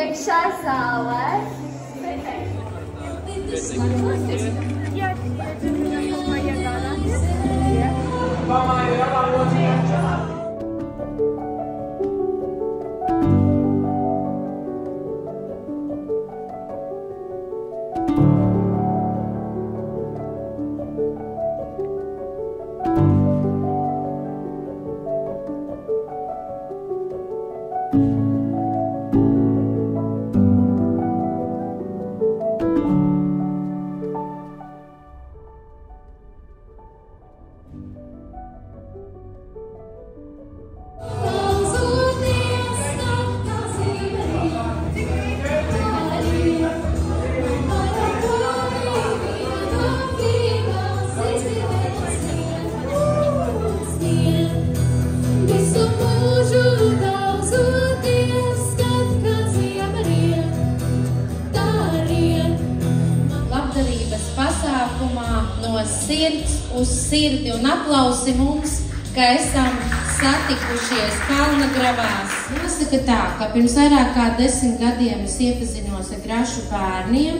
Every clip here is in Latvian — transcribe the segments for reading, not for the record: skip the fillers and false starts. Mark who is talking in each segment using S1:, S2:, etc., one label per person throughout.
S1: iekšā zālē.
S2: Uz sirdi un aplausi mums, ka esam satikušies Kalnagravās. Jāsaka tā, ka pirms vairāk kā 10 gadiem es iepazinos ar Grašu bērniem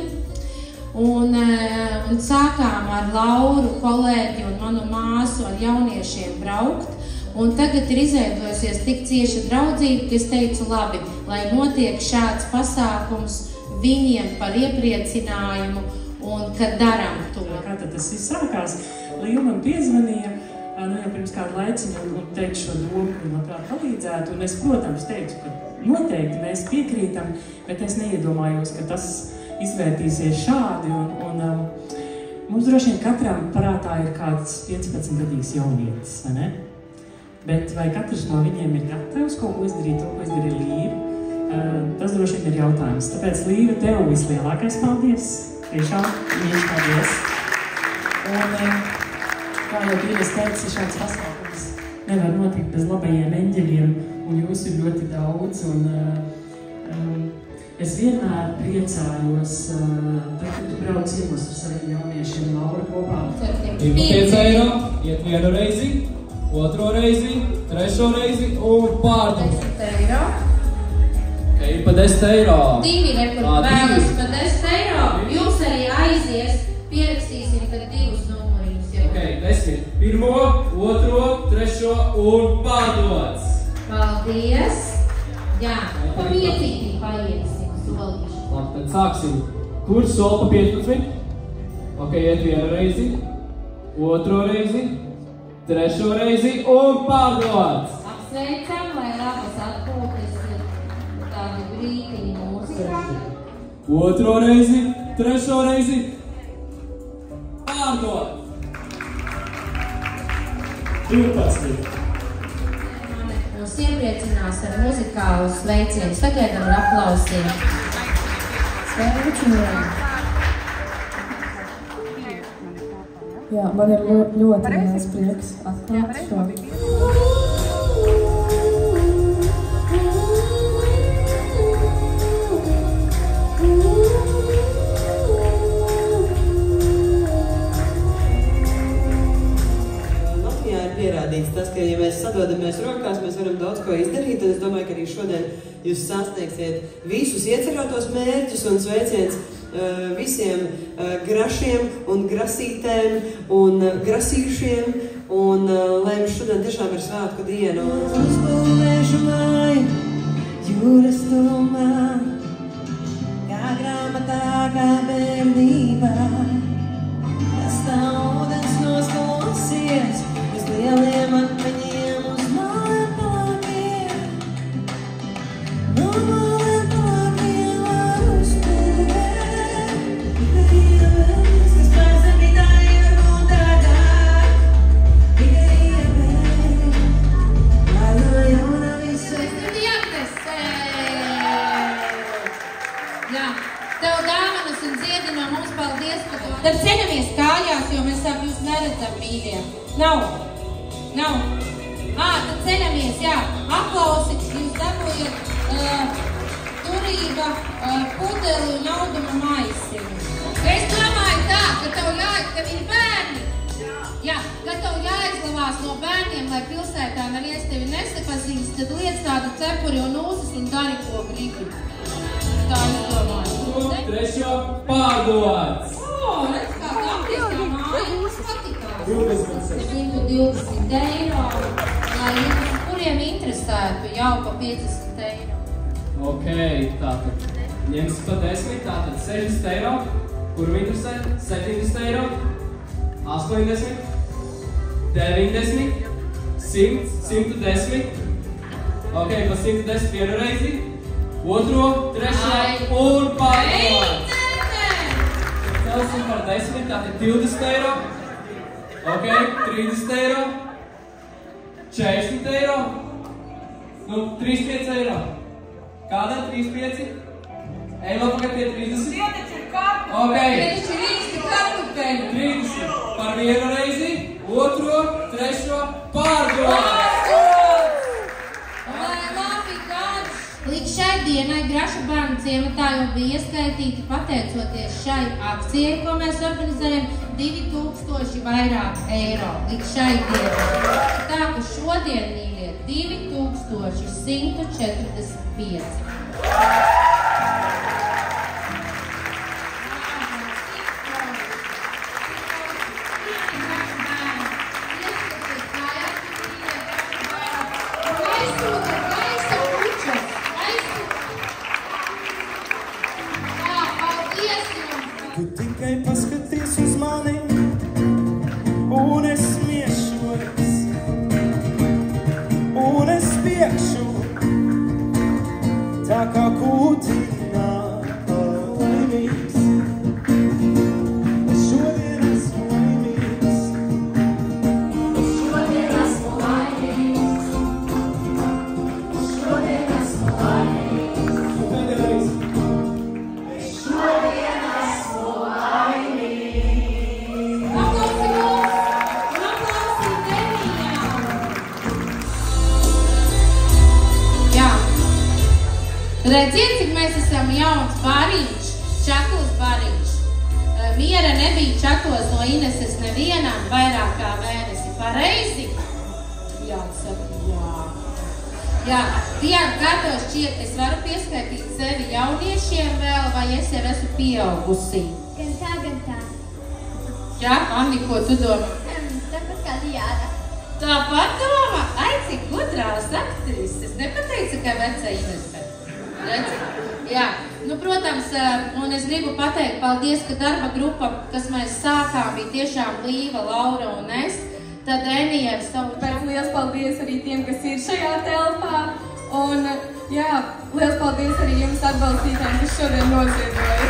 S2: un sākām ar Lauru, kolēģi un manu māsu ar jauniešiem braukt. Un tagad ir izveidojusies tik cieša draudzība, ka es teicu, labi, lai notiek šāds pasākums viņiem par iepriecinājumu un kad daram to.
S3: Kā tad tas viss sākās? Līva man piezvanīja, jau pirms kādu laiciņu un teica šo domu, ka labprāt palīdzētu. Un es, protams, teicu, ka noteikti mēs piekrītam, bet es neiedomājos, ka tas izvērtīsies šādi. Mums droši vien katram prātā ir kāds 15-gadīgs jaunietis, vai ne? Bet vai katrs no viņiem ir gatavs kaut ko izdarīt, to, ko izdarīja Līva? Tas droši vien ir jautājums. Tāpēc, Līva, tev vislielākais paldies. Tiešām, mīļš paldies. Un, kā jau Dīvas teica, šāds pasākums nevar notikt bez labajiem eņģeļiem, un jūs ir ļoti daudz. Es vienmēr priecājos, tad, kad tu brauc ciemos ar saviem jauniešiem, Laura kopā.
S4: 5 eiro, iet vienu reizi, otro reizi, trešo reizi un pārdod.
S2: 10 eiro.
S4: Ir pa 10 eiro.
S2: 2 rekur vēlas pa 10 eiro. Jums arī aizies, pierakstīsim tad 2 numuriņus jau.
S4: Ok, 10. Pirmo, otro, trešo un pārdots.
S2: Paldies. Jā, pa 5 paiesim solīšu.
S4: Labi, tad sāksim. Kurš soli pa 15? Ok, iet vienu reizi, otro reizi, trešo reizi un pārdots.
S2: Apsveicam, lai labas atpūtas tādu brītiņu mūzikā.
S4: Otro reizi, trešo reizi, pārdot.
S3: 12.
S2: Mūs iepriecinās ar muzikālu sveicienu. Sagaidām ar aplausiem. Sveicinām.
S5: Jā, man ir ļoti liels prieks atklāt šo.
S6: Pierādīts tas, ka, ja mēs sadodamies rokās, mēs varam daudz ko izdarīt, un es domāju, ka arī šodien jūs sasniegsiet visus iecerētos mērķus un sveiciens visiem grašiem un grasītēm un grasīšiem, un lai mums šodien tiešām ir svētku diena. Uzbūvēšu māju jūras tuvumā, kā grāmatā, kā bērnībā, kas tā ūdens noskalosies, lieliem akmeņiem uz maliem palākiem. No maliem palākiem var uzbūvēt ievēs, kas pārsakītāji varbūt dārgāk. Tikai ievēs, lai no jauna visu.
S2: Jā, tev dāvanas un dziedi no mums, paldies par to. Tad ceļamies kājās, jo mēs ap jūs neredzam, mīļie. Nav. Tad ceļamies, jā. Aplausi, jūs dabūjat turība, pudeli un auduma maisiņu. Es domāju tā, ka tev tev ir bērni. Jā, kad tev jāizlavās no bērniem, lai pilsētā neviens tevi nesapazīst, tad liec tādu cepuri un ūsas un dari, ko gribi. tā izdomāju.
S4: Un trešo pārdots.
S2: Redz, kā aptīstā māja mums patikās. 120 eiro, lai jums, kuriem interesētu, jau pa 50 eiro.
S4: Ok, tātad ņemsim pa 10, tātad 60 eiro. Kuram interesē? 70 eiro, 80, 90, 100, 110. Ok, pa 110 vienu reizi, otro, trešo un pārdots. Celsim par 10, tātad 20 eiro. Ok, 30 eiro, 40 eiro, nu 35 eiro. Kādā 35? Ej, pagad pie 30. Ok. 30 par vienu reizi, otro, trešo, pārdots.
S2: Līdz šai dienai Grašu bērnu ciematā jau bija ieskaitīti, pateicoties šai akcijai, ko mēs organizējam, 2000 vairāk eiro. Līdz šai dienai. Tā, ka šodien, mīļie, 2145.
S1: Tu tikai paskaties uz mani, un es smiešos, un es spiekšu, tā kā kūtīnā laimīgs. Šodien esmu laimīgs. Šodien esmu laimīgs. Šodien esmu laimīgs. Pēdējais. Šodien esmu laimīgs.
S2: Aplausi mums un aplausi Denijām. Jā. Redziet, cik mēs esam jauns bariņš, čakls bariņš. Miera nebija čaklos no Ineses nevienam vairāk kā mēnesi. Pareizi? Jā, saka, jā. Jā, Diana gatavs šķiet, es varu pieskaitīt sevi jauniešiem vēl, vai es jau esmu pieaugusī?
S7: Gan tā, gan tā.
S2: Jā, Anni, ko tu domā?
S7: Tāpat kā Diana.
S2: Tāpat domā? Ai, cik gudrās aktrises. Nepateica, ka veca Inese. Redzi? Jā, nu, protams, un es gribu pateikt paldies, ka darba grupa, kas mēs sākām, bija tiešām Līva, Laura un es. Tad Enija ar savu...
S5: Pēc liels paldies arī tiem, kas ir šajā telpā. Un, jā, liels paldies arī jums atbalstītājiem, kas šodien noziedoja.